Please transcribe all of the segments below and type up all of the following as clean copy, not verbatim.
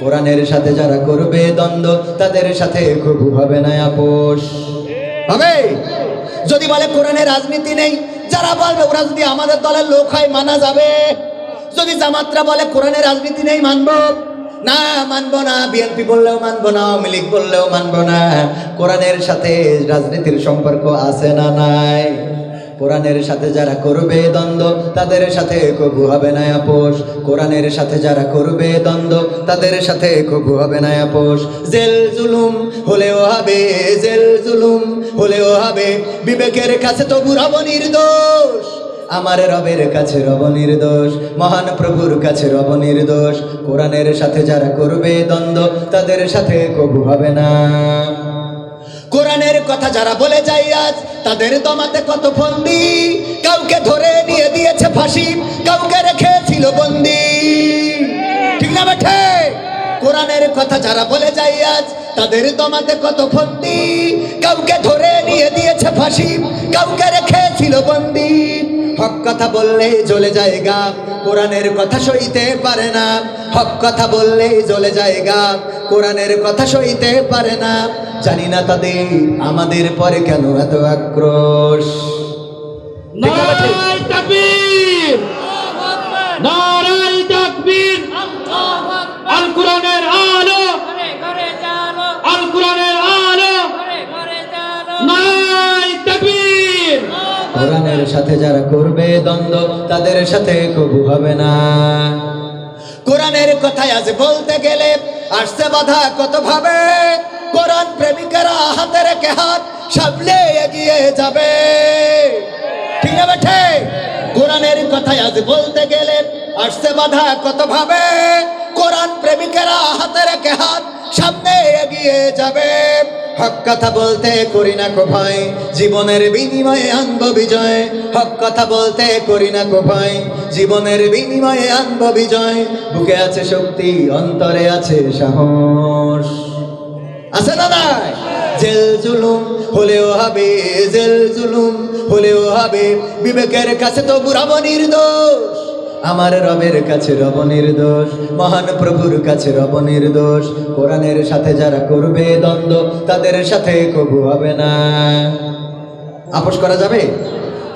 কোরআনের সাথে যারা করবে দ্বন্দ্ব তাদের সাথে কবু হবে না আপোষ। হবে যদি বলে কোরআনের রাজনীতি নেই, যারা বলবে ওরা যদি আমাদের দলের লোক হয় মানা যাবে। যদি জামাতরা বলে কোরআনের রাজনীতি নেই, মানবো না? মানবো না। বিএনপি বললেও মানবো না, আওয়ামী লীগ বললেও মানবো না। কোরআনের সাথে রাজনীতির সম্পর্ক আছে না নাই? কোরআনের সাথে যারা করবে দ্বন্দ্ব তাদের সাথে কবু হবে না আপোষ। কোরআনের সাথে যারা করবে দ্বন্দ্ব তাদের সাথে কবু হবে না আপোষ। জেল জুলুম হলেও হবে, জেল জুলুম হলেও হবে, বিবেকের কাছে তবু রব নির্দোষ। আমার রবের কাছে রব নির্দোষ, মহান প্রভুর কাছে রব নির্দোষ। কোরআনের সাথে যারা করবে দ্বন্দ্ব তাদের সাথে কবু হবে না। কোরআনের কথা যারা বলে যায় আজ তাদের দমাতে কত ফন্দি, কাউকে ধরে নিয়ে দিয়েছে ফাঁসি, কাউকে রেখেছিল বন্দি। ঠিক না বেঠে? কোরআনের কথা যারা বলে যায় আজ তাদের দমাতে কত ফন্দি, কাউকে ধরে নিয়ে দিয়েছে ফাঁসি, কাউকে রেখেছিল বন্দি। হক কথা বললেই জ্বলে যায় গা, কোরআনের কথা সইতে পারে না। হক কথা বললেই জ্বলে যায় গা, কোরআনের কথা সইতে পারে না। জানি না তাদের আমাদের পরে কেন এত আক্রোশ। নারায়ে তাকবীর, নারায়ে তাকবীর। আল কোরআনের আলো, আল কোরআনের আলো, নারায়ে তাকবীর। কোরআনের সাথে যারা করবে দ্বন্দ্ব তাদের সাথে কবু হবে না। কোরআনের কথায় আজ বলতে গেলে আসছে বাধা কত ভাবে, কোরআন প্রেমিকেরা হাতে রেখে হাত সামলে এগিয়ে যাবে। ঠিক না বেঠে? কোরআনের কথায় আজ বলতে গেলে আসছে বাধা কত ভাবে, কোরআন প্রেমিকেরা হাতে রেখে হাত সামনে এগিয়ে যাবে। হক কথা বলতে করি না কো ভয়, জীবনের বিনিময়ে আনবো বিজয়। হক কথা বলতে করি না কো ভয়, জীবনের বিনিময়ে আনবো বিজয়। বুকে আছে শক্তি, অন্তরে আছে সাহস। আছে না নাই? জেল জুলুম হলেও হবে, জেল জুলুম হলেও হবে, বিবেকের কাছে তবু রব নির্দোষ। আমার রবের কাছে রব নির্দোষ, মহান প্রভুর কাছে রব নির্দোষ। কোরআনের সাথে যারা করবে দ্বন্দ্ব তাদের সাথে কবু হবে না। আপোষ করা যাবে,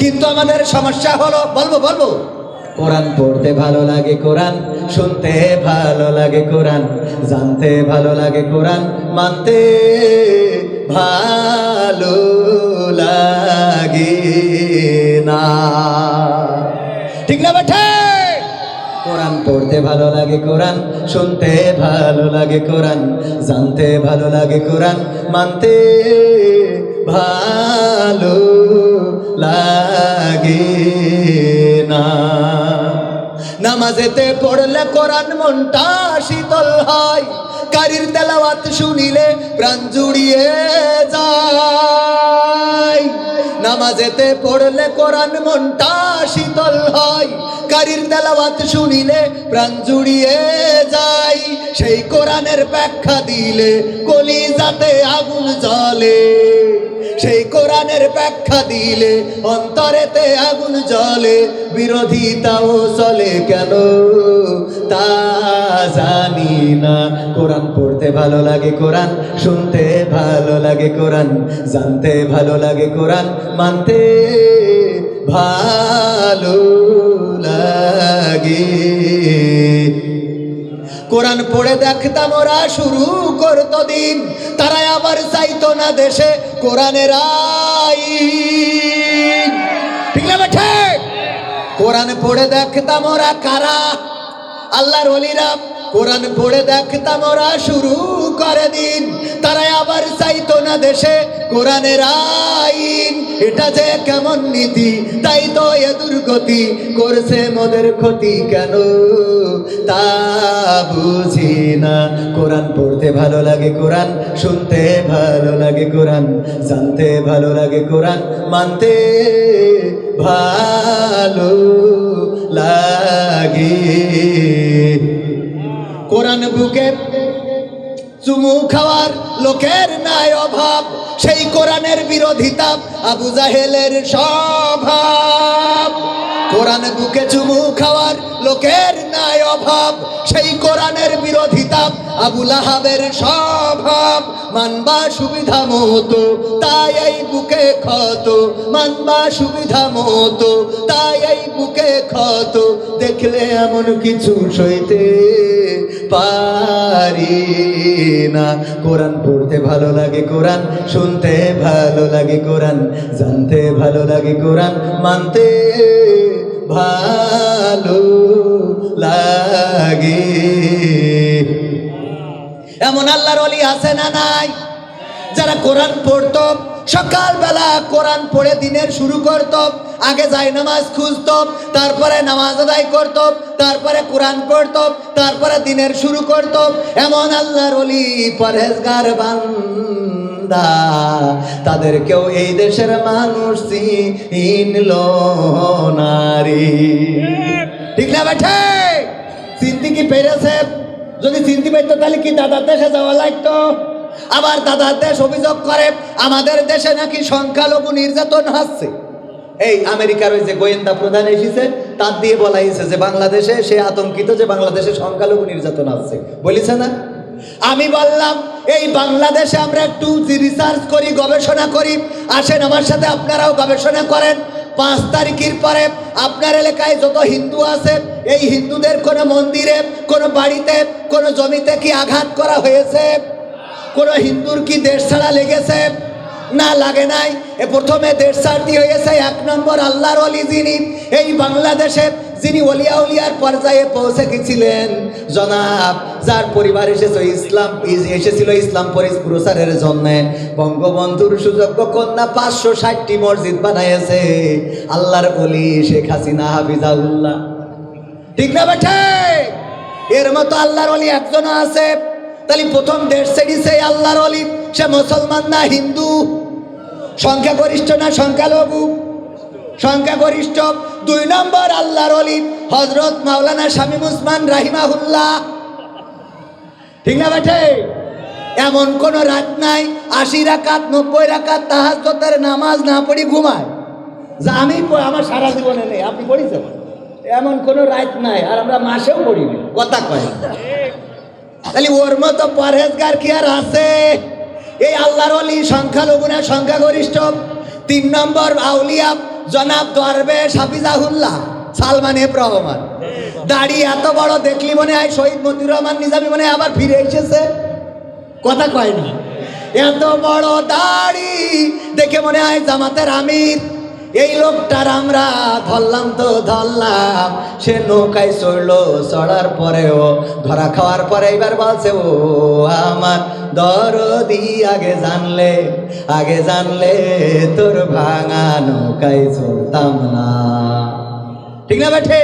কিন্তু আমাদের সমস্যা হলো, বলবো কোরআন পড়তে ভালো লাগে, কোরআন শুনতে ভালো লাগে, কোরআন জানতে ভালো লাগে, কোরআন মানতে ভালো লাগে না। ঠিক না বেঠে? কোরআন পড়তে ভালো লাগে, কোরআন শুনতে ভালো লাগে, কোরআন জানতে ভালো লাগে, কোরআন মানতে ভালো লাগে না। নামাজেতে পড়লে কোরআন মনটা শীতল হয়, কারির তেলাওয়াত শুনিলে প্রাণ জুড়িয়ে যায়। নামাজেতে পড়লে কোরআন মনটা শীতল হয়, কারির তেলাওয়াত শুনিলে প্রাণ জুড়িয়ে যায়। সেই কোরআনের ব্যাখ্যা দিলে কলিজাতে আগুন জ্বলে, সেই কোরআনের ব্যাখ্যা দিলে অন্তরেতে আগুন জ্বলে। বিরোধিতাও চলে কেন তা জানি না। কোরআন পড়তে ভালো লাগে, কোরআন শুনতে ভালো লাগে, কোরআন জানতে ভালো লাগে, কোরআন মানতে ভালো লাগে। কোরআন পড়ে দেখতাম ওরা শুরু করতো দিন, তারাই আবার চাইতো না দেশে কোরআনের আইন। ঠিক না বেঠে? কোরআন পড়ে দেখতাম ওরা কারা, আল্লাহর ওলিরা। কোরআন পড়ে দেখতাম ওরা শুরু করে দিন, তারাই আবার চাইতো না দেশে কোরআনের আইন। এটা যে কেমন নীতি, তাই তো এ দুর্গতি, করছে মোদের ক্ষতি কেন তা বুঝি না। কোরআন পড়তে ভালো লাগে, কোরআন শুনতে ভালো লাগে, কোরআন জানতে ভালো লাগে, কোরআন মানতে ভালো লাগে। কোরআন বুকে চুমু খাওয়ার লোকের নাই অভাব, সেই কোরআনের বিরোধিতা আবু জাহেলের স্বভাব। কোরআন বুকে চুমু খাওয়ার লোকের নাই অভাব, সেই কোরআনের বিরোধিতা আবুল আহাবের স্বভাব। মানবা সুবিধা মতো তাই এই বুকে ক্ষত, মানবা সুবিধা মতো তাই এই বুকে ক্ষত, দেখলে এমন কিছু সইতে পারি না। কোরআন পড়তে ভালো লাগে, কোরআন শুনতে ভালো লাগে, কোরআন জানতে ভালো লাগে, কোরআন মানতে ভালো লাগে। এমন আল্লাহর ওলি আছে না নাই যারা কোরআন পড়তো, সকালবেলা কোরআন পড়ে দিনের শুরু করত, আগে যাই নামাজ খুঁজত, তারপরে নামাজ আদায় করত, তারপরে কোরআন পড়ত, তারপরে দিনের শুরু করত। এমন আল্লাহর ওলি পরহেজগার বান্দা, তাদেরকেও এই দেশের মানুষ চিনলো নারী। ঠিক না বেঠে? চিনতে কি পেরেছে? যদি চিনতে পারতো তাহলে কি দাদার দেশে যাওয়া লাগতো? আবার দাদার দেশ অভিযোগ করে আমাদের দেশে নাকি সংখ্যালঘু নির্যাতন হচ্ছে। এই আমেরিকার ওই যে গোয়েন্দা প্রধান এসেছে, তার দিয়ে বলা হয়েছে যে বাংলাদেশে সে আতঙ্কিত যে বাংলাদেশে সংখ্যালঘু নির্যাতন হচ্ছে, বলেছে না? আমি বললাম এই বাংলাদেশে আমরা একটু রিসার্চ করি, গবেষণা করি, আসেন আমার সাথে আপনারাও গবেষণা করেন। 5 তারিখের পরে আপনার এলাকায় যত হিন্দু আছে, এই হিন্দুদের কোনো মন্দিরে, কোনো বাড়িতে, কোনো জমিতে কি আঘাত করা হয়েছে? কোনো হিন্দুর কি দেশ ছাড়া লেগেছে? না, লাগে নাই। প্রথমে দেশ ছাড়তি হয়েছে 1 নম্বর আল্লাহর ওলি যিনি এই বাংলাদেশে, যিনি ওলিয়া উলিয়ার পর্যায়ে পৌঁছে গেছিলেন, জনাব যার পরিবার এসেছিল ইসলাম প্রচারের জন্য। বঙ্গবন্ধুর সুযোগ্য কন্যা 560টি মসজিদ বানাইছে আল্লাহর ওলি শেখ হাসিনা হাফিজাউল্লাহ। ঠিক না বেঠে? এর মতো আল্লাহর ওলি একজনও আছে। তাহলে প্রথম দেশ ছেড়েছে আল্লাহর ওলি, সে মুসলমান না হিন্দু? সংখ্যাগরিষ্ঠ না সংখ্যালঘু? সংখ্যাগরিষ্ঠ। 2 নম্বর আল্লাহর ওলি হযরত মাওলানা শামীম উসমান রাহিমাহুল্লাহ। ঠিক না বেঠে? এমন কোন রাত নাই 80 রাকাত 90 রাকাত তাহাজ্জুদের নামাজ না পড়ি ঘুমায়, যা আমি আমার সারা জীবনে নেই। আপনি পড়িছেন? এমন কোন রাত নাই, আর আমরা মাসেও পড়িনি। কথা কয় তাহলে ওর মতো পরহেজগার কি আর আছে? এই আল্লাহর ওলি সংখ্যালঘু না সংখ্যাগরিষ্ঠ? 3 নম্বর আউলিয়া জনাব দরবেশ হাফিজাহুল্লাহ সালমান এফ রহমান। দাড়ি এত বড় দেখলি মনে হয় শহীদ মতিউর রহমান নিজামী মনে হয় আবার ফিরে এসেছে। কথা কয় না? এত বড় দাড়ি দেখে মনে হয় জামাতের আমির। এই লোকটার আমরা ধরলাম তো ধরলাম, সে নৌকায় চড়লো, চড়ার পরেও ধরা খাওয়ার পরে এবার বলছে ও আমার দরদি, আগে জানলে তোর ভাঙা নৌকায় চড়তাম না। ঠিক না বেঠে?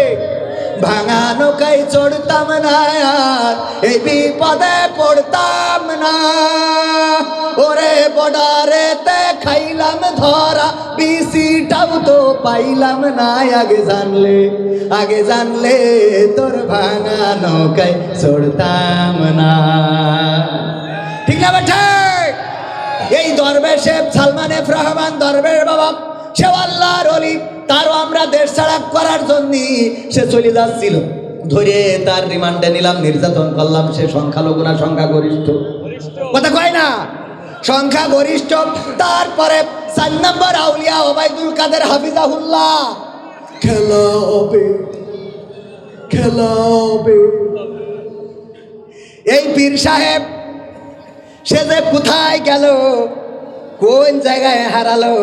ভাঙা নৌকায় চড়তাম না, আর এই বিপদে পড়তাম না। ওরে বর্ডারেতে খাইলাম ধরা, বিসিটাও তো পাইলাম না। আগে জানলে তোর ভাঙা নৌকায় চড়তাম না। ঠিক না বেঠে? এই দরবেশ সালমান এফ রহমান দরবেশ বাবা, সে আল্লাহর ওলি। তারও আমরা দেশ ছাড়া করার জন্য সে চলে যাচ্ছিল, ধরে তার রিমান্ডে নিলাম, নির্যাতন করলাম। সে সংখ্যালঘু না সংখ্যাগরিষ্ঠ? কথা কয় না? সংখ্যাগরিষ্ঠ। তারপরে 4 নম্বর আউলিয়া ওবায়দুল কাদের হাফিজাহুল্লাহ। খেলা হবে। এই পীর সাহেব সে যে কোথায় গেল, কোন জায়গায় হারালো,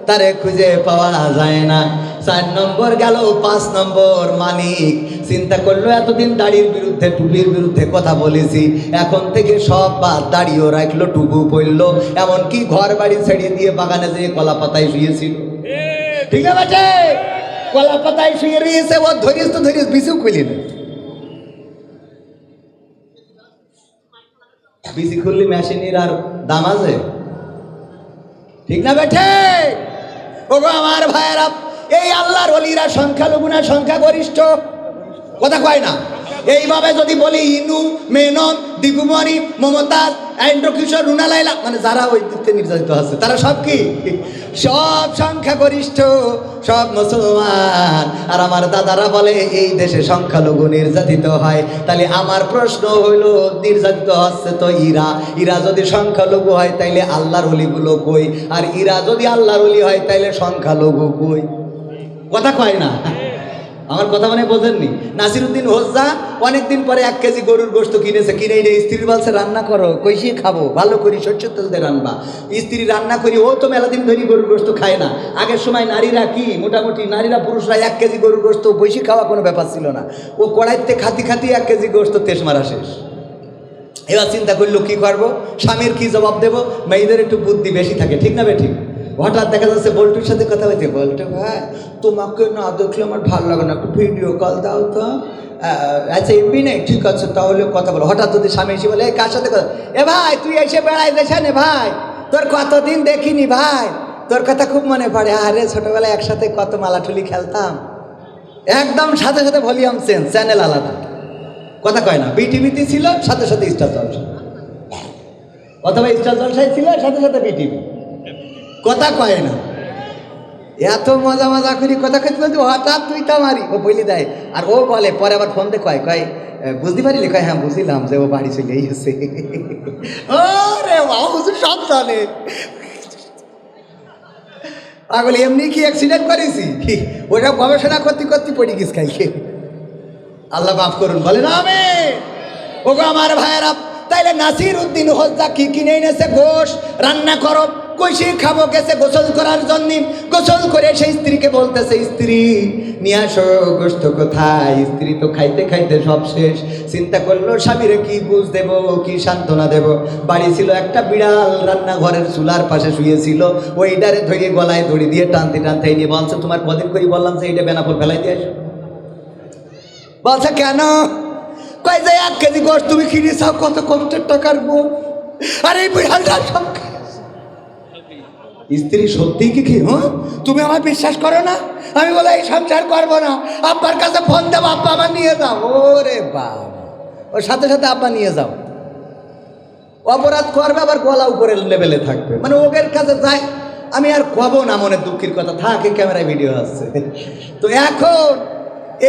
তারে খুঁজে পাওয়া যায় না। 4 নম্বর গেল। 5 নম্বর মানিক চিন্তা করলো, এতদিন দাড়ির বিরুদ্ধে টুপির বিরুদ্ধে কথা বলেছি, এখন থেকে সব বাদ, দাড়িও রাখলো, টুপু পড়লো, এমনকি ঘর বাড়ি ছেড়ে দিয়ে বাগানে যেয়ে কলা পাতায় শুয়েছিল। ঠিক আছে? কলা পাতায় শুয়ে রয়েছে। ও ধরিস বিছু খুলি না, বিসি খুললি মেশিনের আর দাম আছে। ঠিক না বেঠে? ওগো আমার ভাইয়েরা, এই আল্লাহর ওলিরা সংখ্যালঘু না সংখ্যাগরিষ্ঠ? কথা কয় না? এইভাবে যদি বলি ইনু, মেনন, দীপুমণি, মমতাজ, কিশোর, রুনা লাইলা, মানে যারা ওই দিকতে নির্যাতিত আছে তারা সব কি, সব সংখ্যাগরিষ্ঠ, সব মুসলমান। আর আমার দাদারা বলে এই দেশে সংখ্যালঘু নির্যাতিত হয়। তাহলে আমার প্রশ্ন হইল, নির্যাতিত হচ্ছে তো ইরা যদি সংখ্যালঘু হয় তাইলে আল্লাহর ওলিগুলো কই? আর ইরা যদি আল্লাহর ওলি হয় তাইলে সংখ্যালঘু কই? কথা কয় না। আমার কথা মানে বোঝেননি? নাসিরউদ্দিন হোজ্জা অনেকদিন পরে 1 কেজি গরুর গোশত কিনেছে, কিনে এনে স্ত্রী বলছে রান্না করো, কইসিয়ে খাবো, ভালো করি সরষের তেল দিয়ে রান্না। স্ত্রী রান্না করি, ও তো মেলা দিন ধরে গরুর গোশত খায় না। আগের সময় নারীরা কি মোটামুটি নারীরা পুরুষরা 1 কেজি গরুর গোশত বসে খাওয়া কোনো ব্যাপার ছিল না। ও কড়াইতে খাতি 1 কেজি গোশত তেজ মারা শেষ। এবার চিন্তা করলো কি করবো, স্বামীর কি জবাব দেবো? মেয়েদের একটু বুদ্ধি বেশি থাকে, ঠিক না বেঠিক? হঠাৎ দেখা যাচ্ছে বল্টুর সাথে কথা হয়েছে, বল্টু ভাই তোমাকে না দেখলে আমার ভালো লাগে না, একটু ভিডিও কল দাও তো। আচ্ছা এমনি নেই, ঠিক আছে তাহলে কথা বলো। হঠাৎ যদি স্বামী এসে বলে কার সাথে কথা, এ ভাই তুই এসে বেড়াই দেশ নে ভাই, তোর কতদিন দেখিনি ভাই, তোর কথা খুব মনে পড়ে। আরে ছোটবেলায় একসাথে কত মালাঠুলি খেলতাম। একদম সাথে সাথে ভলিউম চেঞ্জ, চ্যানেল আলাদা। কথা কয় না। বিটিভিতে ছিল, সাথে সাথে স্টার জলসা, অথবা স্টার জলসায় ছিল, সাথে সাথে বিটিভি। কথা কয় না। এত মজা করি কথা কইতে বলতে হঠাৎ তুইটা মারি, ও বলি দেয়। আর ও বলে পরে আবার ফোন দিয়ে কয় বুঝতে পারিলি? কয় হ্যাঁ বুঝলাম যে ও বাড়ি চলে এসেছে। ওরে হুজুর সব জানে। আগলে এমনি কি অ্যাক্সিডেন্ট করেছি? ওটা গবেষণা করতে পড়ে গেছ খাইকে। আল্লাহ মাফ করুন, বলে না আমি। ওগো আমার ভাইয়েরা, তাইলে নাসিরউদ্দিন হোজ্জা কি কিনে এনেছে? গোশ রান্না করো, কইসে খাবো, গেছে গোসল করার জন্য। গোসল করে সেই স্ত্রীকে বলতেছে, স্ত্রী নিয়ে আসো গোশত কোথায়? স্ত্রী তো খাইতে খাইতে সব শেষ। চিন্তা করলো স্বামীরে কি বুঝ দেব, কি সান্ত্বনা দেব। বাড়ি ছিল একটা বিড়াল, রান্নাঘরের চুলার পাশে শুয়েছিল। ওইটারে ধরে গলায় দড়ি দিয়ে টানতে নিয়ে বলছে, তোমার কদিন করে বললাম যে এইটা বেনাপোল ফেলাই দিয়ে আসো। বলছে কেন? কয় যে 1 কেজি গোশত তুমি কিনে চাও, কত কষ্টের টাকার গোশ। আর এই বিড়ালটা সব। স্ত্রী সত্যি কি হ্যাঁ তুমি আমার বিশ্বাস করো না? আমি বলে এই সংসার করবো না, আব্বার কাছে ফোন দেবো, আব্বা আমার নিয়ে যাও। ওরে বাবা, ওর সাথে সাথে আব্বা নিয়ে যাও। অপরাধ করবে আবার গলা উপরের লেভেলে থাকবে, মানে ওদের কাছে যায়। আমি আর কব না, মনের দুঃখের কথা, থাকে ক্যামেরায় ভিডিও আসছে। তো এখন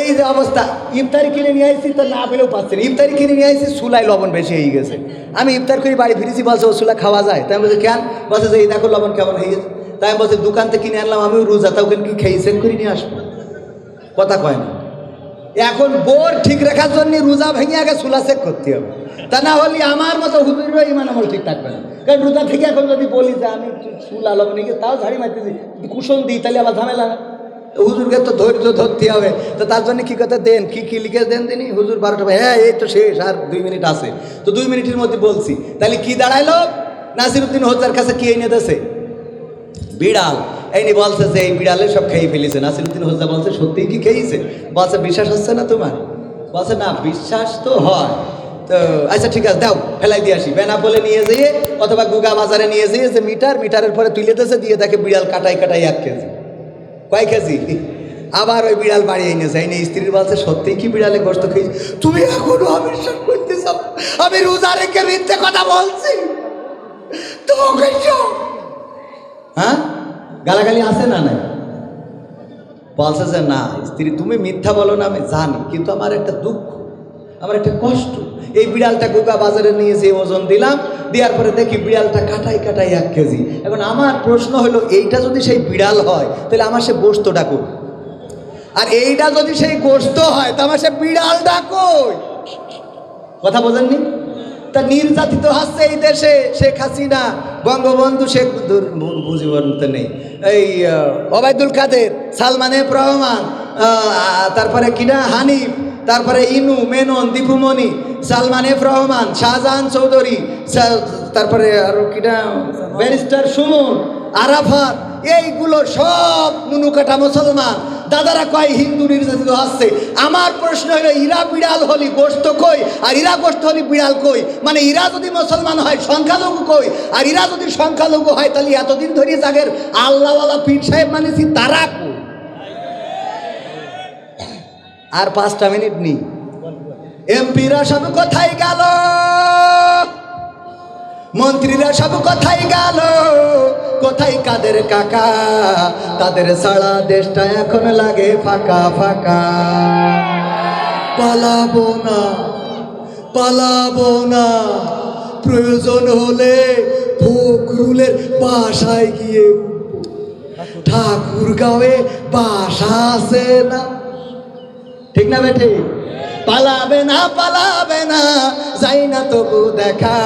এই যে অবস্থা, ইফতারি কিনে নিয়ে আসছি তো না পেলেও পাচ্ছি না। ইফতারি কিনে নিয়ে আসছি, চুলায় লবণ বেশি হয়ে গেছে। আমি ইফতার করে বাড়ি ফিরেছি, বলছে ও চুলা খাওয়া যায়। তাই আমি বলছি কেন? বলছে যে এই দেখো লবণ কেমন হয়ে গেছে। তাই আমি বলছি দোকান থেকে কিনে আনলাম, আমি রোজা, তা ওখানে কি খেয়ে সেন করে নিয়ে আসবো? কথা কয় না। এখন বোর ঠিক রাখার জন্য রোজা ভেঙে আগে চুলা চেক করতে হবে, তা না হলে আমার মতো হুজুরের ইমান আমল ঠিক থাকবে না। কারণ রোজা থেকে এখন যদি বলি যে আমি চুলা লবণ গিয়ে, তাও ঝাড়ি মারতেছি, কুশন দিই, তাহলে আবার ঝামেলা না। হুজুরকে তো ধৈর্য ধরতে হবে। তো তার জন্য কী কথা দেন, কি লিখে দেন তিনি? হুজুর 12টা, হ্যাঁ এই তো শেষ, আর 2 মিনিট আছে। তো 2 মিনিটের মধ্যে বলছি। তাহলে কি দাঁড়াইলো? নাসিরউদ্দিন হোজ্জার কাছে কি এনে দেছে? বিড়াল। এইনি বলছে যে এই বিড়ালে সব খেয়ে ফেলেছে। নাসিরউদ্দিন হোজ্জা বলছে সত্যিই কি খেয়েছে? বলছে বিশ্বাস হচ্ছে না তোমার? বলছে না বিশ্বাস তো হয়। তো আচ্ছা ঠিক আছে দাও, ফেলাই দিয়ে আসি। বেনাপোলে নিয়ে যেয়ে অথবা গুগা বাজারে নিয়ে যেয়ে যে মিটারের পরে তুলে দিয়েছে, দিয়ে দেখে বিড়াল কাটাই 1 কেজি। কয় কেজি? আবার ওই বিড়াল বাড়ি এনেছে। এই স্ত্রীর বলছে সত্যিই কি বিড়ালে গোশত খেয়েছে? তুমি এখনো অবিশ্বাস করতে চাও? আমি রোজা রেখে মিথ্যে কথা বলছি? হ্যাঁ গালাগালি আছে না? নাই বলছে যে না স্ত্রী তুমি মিথ্যা বলো না, আমি জানি, কিন্তু আমার একটা দুঃখ, আমার একটা কষ্ট। এই বিড়ালটা গোগা বাজারে নিয়ে যে ওজন দিলাম, দেওয়ার পরে দেখি বিড়ালটা কাটাই 1 কেজি। এখন আমার প্রশ্ন হলো, এইটা যদি সেই বিড়াল হয় তাহলে আমার সে গোশত ডাকো, আর এইটা যদি সেই গোশত হয় তা আমার সে বিড়াল ডাকো। কথা বোঝেননি? তা নির্যাতিত হচ্ছে এই দেশে শেখ হাসিনা, বঙ্গবন্ধু শেখ মুজিবুর নেই, এই ওবায়দুল কাদের, সালমান এফ রহমান, তারপরে কিনা হানিফ, তারপরে ইনু, মেনন, দীপুমণি, সালমান এফ রহমান, শাহজাহান চৌধুরী, তারপরে আরো কিনা ব্যারিস্টার সুমন, আরাফাত, এইগুলো সব নুনুকাটা মুসলমান। দাদারা কয় হিন্দু নির্যাতিত হচ্ছে। আমার প্রশ্ন হলো, ইরা বিড়াল হলি গোশত কই, আর ইরা গোশত হলি বিড়াল কই? মানে ইরা যদি মুসলমান হয় সংখ্যালঘু কই, আর ইরা যদি সংখ্যালঘু হয় তাহলে এতদিন ধরে জাগের আল্লাহওয়ালা পীর সাহেব মানেছি তারা কই? আর 5টা মিনিট নেই। এমপিরা সব কোথায় গেল? মন্ত্রীরা সব কোথায় গেল, কোথায় কাদের কাকা, তাদের সারা দেশটা এখন লাগে ফাঁকা ফাঁকা। পালাবো না, পালাবো না, প্রয়োজন হলে ফখরুলের বাসায় গিয়ে ঠাকুরগাঁওয়ে বাসা আছে না, ঠিক না বেঠে? পালাবে না, পালাবে না, যাই না তবু দেখা,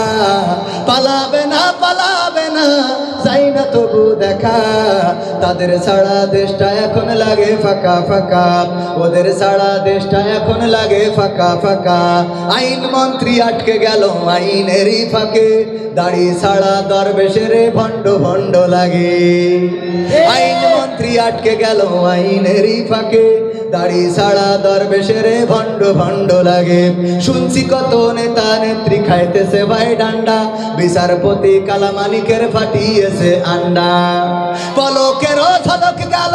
পালাবে না, পালাবে না, যাই না তবু দেখা। তাদের সারা দেশটা এখন লাগে ফাঁকা ফাঁকা, ওদের সারা দেশটা এখন লাগে ফাঁকা ফাঁকা। আইন মন্ত্রী আটকে গেল আইনেরই ফাঁকে, দাড়ি ছাড়া দরবেশের ভণ্ড ভণ্ড লাগে। আইন মন্ত্রী আটকে গেল আইনেরই ফাঁকে, দাড়ি ছাড়া দরবেশের ভণ্ড ভণ্ড লাগে। শুনছি কত নেতা নেত্রী খাইতেছে ভাই ডান্ডা, বিচারপতি কালামানিকের ফাটিয়েছে আন্ডা। পলকেরও ঝলক গেল,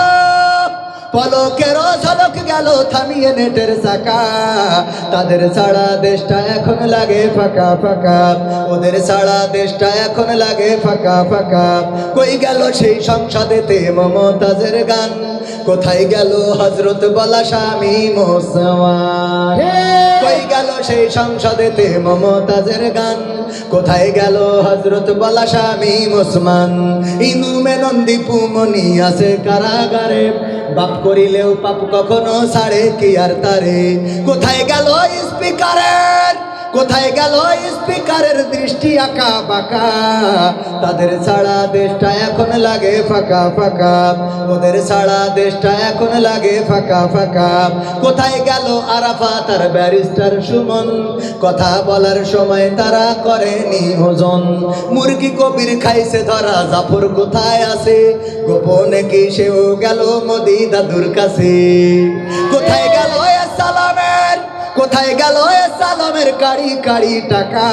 পলকেরও ঝলক গেল থামিয়ে নেটের চাকা। তাদের সারা দেশটা এখন লাগে ফাঁকা ফাঁকা, ওদের সারা দেশটা এখন লাগে ফাঁকা ফাঁকা। কই গেল সেই সংসদেতে মমতাজের গান, কোথায় গেল হজরত বলা স্বামী মোসাওয়ার। কই গেল সেই সংসদেতে মমতাজের গান, কোথায় গেল হজরত বলা স্বামী ওসমান। ইনু মেনন্দি পুমনি আছে কারাগারে, বাপ করিলেও পাপ কখনো ছাড়ে কি আর তারে। কোথায় গেল স্পিকারের, কোথায় গেল স্পিকারের দৃষ্টি আঁকা বাঁকা। তাদের সারা দেশটা এখন লাগে ফাঁকা ফাঁকা, ওদের সারা দেশটা এখন লাগে ফাঁকা ফাঁকা। কোথায় গেল আরাফাত আর ব্যারিস্টার সুমন, কথা বলার সময় তারা করেনি ওজন। মুরগি কবির খাইছে ধরা, জাফর কোথায় আছে, গোপনে কি সেও গেল মোদি দাদুর কাছে। কোথায় গেল সালামের, কোথায় গেল সালামের কাড়ি কাড়ি টাকা।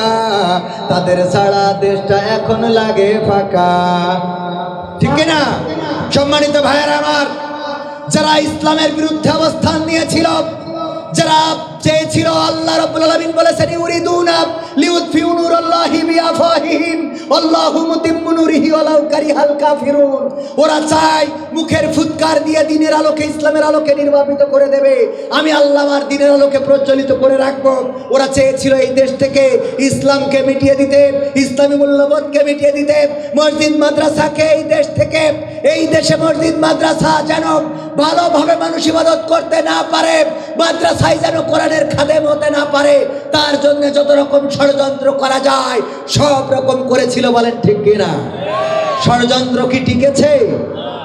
তাদের সারা দেশটা এখন লাগে ফাঁকা, ঠিক না? সম্মানিত ভাইয়েরা আমার, যারা ইসলামের বিরুদ্ধে অবস্থান নিয়েছিল, যারা চেয়েছিল, আল্লাহ রাব্বুল আলামিন বলেছেন ইউরিদুনা লিউতফিউ নূরাল্লাহি বিআফওয়াহিহিম আল্লাহু মুতিম্মু নূরিহি ওয়ালাউ কারিহাল কাফিরুন। ওরা চায় মুখের ফুৎকার দিয়ে দিনের আলোকে, ইসলামের আলোকে নির্বাপিত করে দেবে, আমি আল্লাহ আমার দিনের আলোকে প্রজ্বলিত করে রাখবো। ওরা চেয়েছিল এই দেশ থেকে ইসলামকে মিটিয়ে দিতে, ইসলামী মূল্যবোধকে মিটিয়ে দিতে, মসজিদ মাদ্রাসাকে এই দেশ থেকে, এই দেশে মসজিদ মাদ্রাসা যেন ভালোভাবে মানুষ ইবাদত করতে না পারে, মাদ্রাসায় যেন কোরআনের খাদেম হতে না পারে, তার জন্য যত রকম ষড়যন্ত্র করা যায় সব রকম করেছিল। বলেন ঠিক কিনা? ষড়যন্ত্র কি টিকেছে?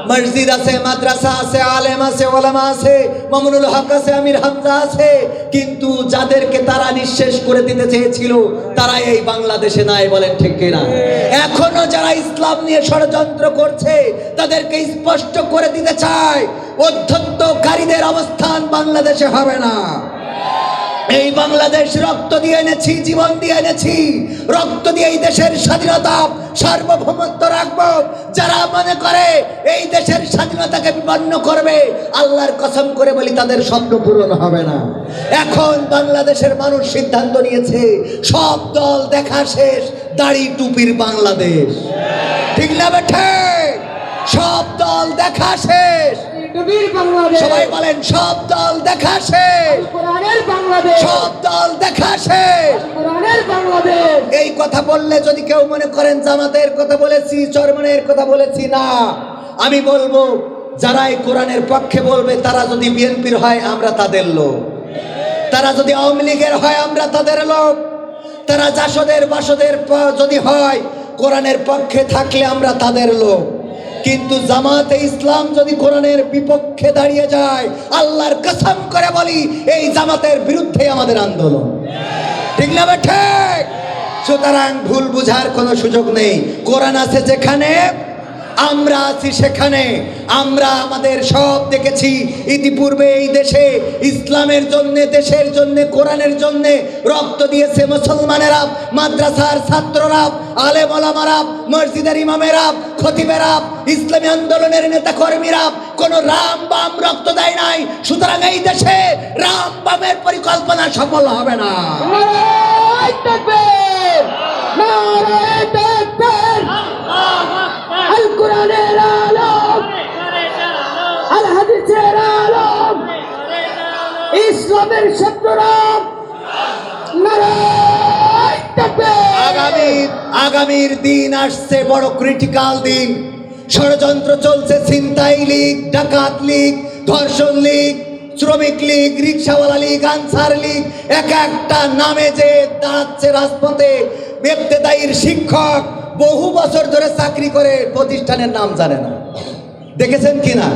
মসজিদ আছে, মাদ্রাসা আছে, আলেম আছে, ওলামা আছে, মামুনুল হক আছে, আমির হামজা আছে, কিন্তু যাদেরকে তারা নিঃশেষ করে দিতে চেয়েছিল তারা এই বাংলাদেশে নাই। বলেন ঠিক কিনা? এখনো যারা ইসলাম নিয়ে ষড়যন্ত্র করছে তাদেরকে স্পষ্ট করে দিতে চায়, অধ্যত্তকারীদের অবস্থান বাংলাদেশে হবে না। এই বাংলাদেশ রক্ত দিয়ে এনেছি, জীবন দিয়ে এনেছি, রক্ত দিয়ে এই দেশের স্বাধীনতা সার্বভৌমত্ব রাখবো। যারা মনে করে এই দেশের স্বাধীনতাকে বিপন্ন করবে, আল্লাহর কসম করে বলি তাদের স্বপ্ন পূরণ হবে না। এখন বাংলাদেশের মানুষ সিদ্ধান্ত নিয়েছে, সব দল দেখা শেষ, দাড়ি টুপির বাংলাদেশ, ঠিক না বেঠে? সব দল দেখা শেষ, সবাই বলেন সব দল দেখা শেষ, সব দল দেখা শেষ। এই কথা বললে যদি কেউ মনে করেন জামাতের কথা বলেছি, চরমনের কথা বলেছি, না, আমি বলবো যারা এই কোরআনের পক্ষে বলবে তারা যদি বিএনপির হয় আমরা তাদের লোক, তারা যদি আওয়ামী লীগের হয় আমরা তাদের লোক, তারা জাসদের বাসদের যদি হয় কোরআনের পক্ষে থাকলে আমরা তাদের লোক। কিন্তু জামাতে ইসলাম যদি কোরআনের বিপক্ষে দাঁড়িয়ে যায়, আল্লাহর কসম করে বলি এই জামাতের বিরুদ্ধে আমাদের আন্দোলন, ঠিক না ঠিক? সুতরাং ভুল বুঝার কোনো সুযোগ নেই। কোরআন আছে যেখানে, আমরা আছি সেখানে। আমরা আমাদের সব দেখেছি ইতিপূর্বে এই দেশে ইসলামের জন্য, দেশের জন্য, কোরআনের জন্য রক্ত দিয়েছে মুসলমানেরা, মাদ্রাসার ছাত্ররা, আলেম ওলামারা, মসজিদের ইমামেরা, খতিবেরা, ইসলামী আন্দোলনের নেতা কর্মীরা। কোনো রাম বাম রক্ত দেয় নাই। সুতরাং এই দেশে রাম বামের পরিকল্পনা সফল হবে না। নারায়ে তাকবীর, আল কোরআনের আলো, আল হাদিসের আলো, ইসলামের শত্রুরা নারায়ে তাকবীর। আগামীর দিন আসছে বড় ক্রিটিক্যাল দিন। ষড়যন্ত্র চলছে, ছিনতাই লীগ, ডাকাত লীগ, ধর্ষণ লীগ, শ্রমিক লীগ, রিক্সাওয়ালা লীগ, আনসার লীগ, এক একটা নামে যে দাঁড়াচ্ছে রাজপথে। ইবতেদায়ীর শিক্ষক বহু বছর ধরে চাকরি করে, প্রতিষ্ঠানের নাম জানে না, দেখেছেন কিনা?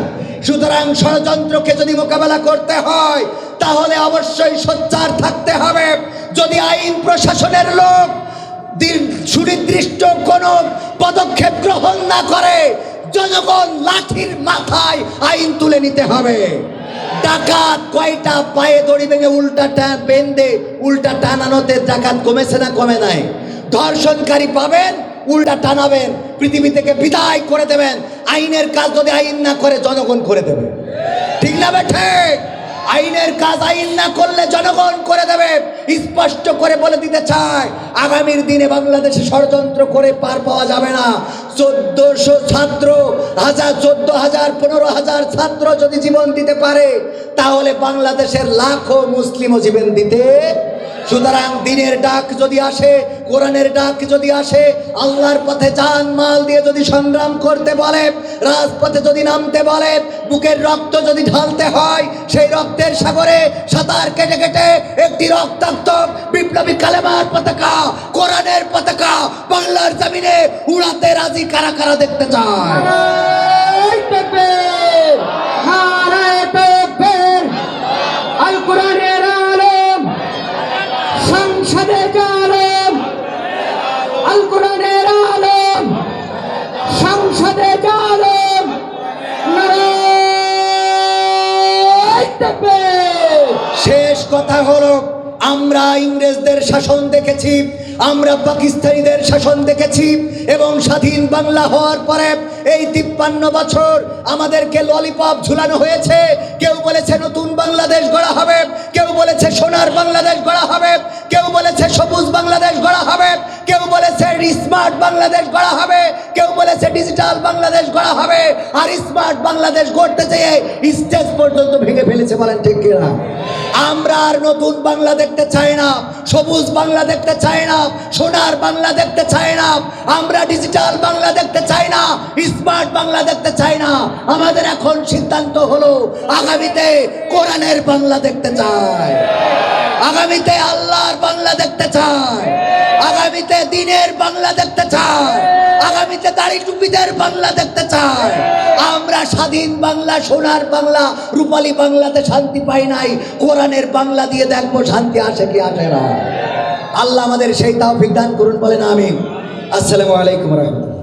সুতরাং ষড়যন্ত্রকে যদি মোকাবেলা করতে হয় তাহলে অবশ্যই সোচ্চার থাকতে হবে। যদি আইন প্রশাসনের লোক সুনির্দিষ্ট কোনো পদক্ষেপ গ্রহণ না করে, জনগণ লাঠির মাথায় আইন তুলে নিতে হবে। ডাকাত কয়টা পায়ে দড়ি ভেঙে উল্টা টানানোতে ডাকাত কমেছে না কমে নাই? ধর্ষণকারী পাবেন, উল্টা টানাবেন, পৃথিবী থেকে বিদায় করে দেবেন। আইনের কাজ যদি আইন না করে জনগণ করে দেবে, ঠিক না বেঠে? আইনের কাজ আইন না করলে জনগণ করে দেবে। স্পষ্ট করে বলে দিতে চায়, আগামীর দিনে বাংলাদেশে ষড়যন্ত্র করে পার পাওয়া যাবে না। 1400 ছাত্র, 14,000, 15,000 ছাত্র যদি জীবন দিতে পারে তাহলে বাংলাদেশের লাখো মুসলিমও জীবন দিতে। সুতরাং দিনের ডাক যদি আসে, কোরআনের ডাক যদি আসে, আল্লাহর পথে জান মাল দিয়ে যদি সংগ্রাম করতে বলে, রাজপথে যদি নামতে বলে, বুকের রক্ত যদি ঢালতে হয়, সেই রক্তের সাগরে সাঁতার কেটে কেটে একটি রক্তাক্ত বিপ্লবী কালেমার পতাকা, কোরআনের পতাকা বাংলার জমিনে উড়াতে রাজি কারা কারা দেখতে চায়? নারায়ে তাকবীর, নারায়ে তাকবীর, আল কোরআনের আলো, সংসদে আলো, আল কোরআনের আলো, সংসদে আলো, নারায়ে তাকবীর। শেষ কথা হলো, আমরা ইংরেজদের শাসন দেখেছি, আমরা পাকিস্তানিদের শাসন দেখেছি, এবং স্বাধীন বাংলা হওয়ার পরে এই 53 বছর আমাদেরকে ললিপপ ঝুলানো হয়েছে। কেউ বলেছে নতুন বাংলাদেশ গড়া হবে, কেউ বলেছে সোনার বাংলাদেশ গড়া হবে, কেউ বলেছে সবুজ বাংলাদেশ গড়া হবে, কেউ বলেছে স্মার্ট বাংলাদেশ গড়া হবে, কেউ বলেছে ডিজিটাল বাংলাদেশ গড়া হবে। আর স্মার্ট বাংলাদেশ গড়তে যেয়ে স্টেজ পর্যন্ত ভেঙে ফেলেছে, বলেন ঠিক কিনা? আমরা আর নতুন বাংলা দেখতে চাই না, সবুজ বাংলা দেখতে চাই না, সোনার বাংলা দেখতে চাই না, আমরা ডিজিটাল বাংলা দেখতে চাই না, স্মার্ট বাংলা দেখতে চাই না। আমাদের এখন সিদ্ধান্ত হলো আগামীতে কোরআনের বাংলা দেখতে চাই, আগামীতে আল্লাহর বাংলা দেখতে চাই, আগামীতে দ্বীনের বাংলা দেখতে চাই, আগামীতে দাড়ি টুপিদের বাংলা দেখতে চাই। আমরা স্বাধীন বাংলা, সোনার বাংলা, রূপালী বাংলাতে শান্তি পাই নাই, কোরআনের বাংলা দিয়ে দেখবো শান্তি আসে কি আসে না। আল্লাহ আমাদের সেই তৌফিক দান করুন, বলেন আমিন। আসসালামু আলাইকুম ওয়া রাহমাতুল্লাহ।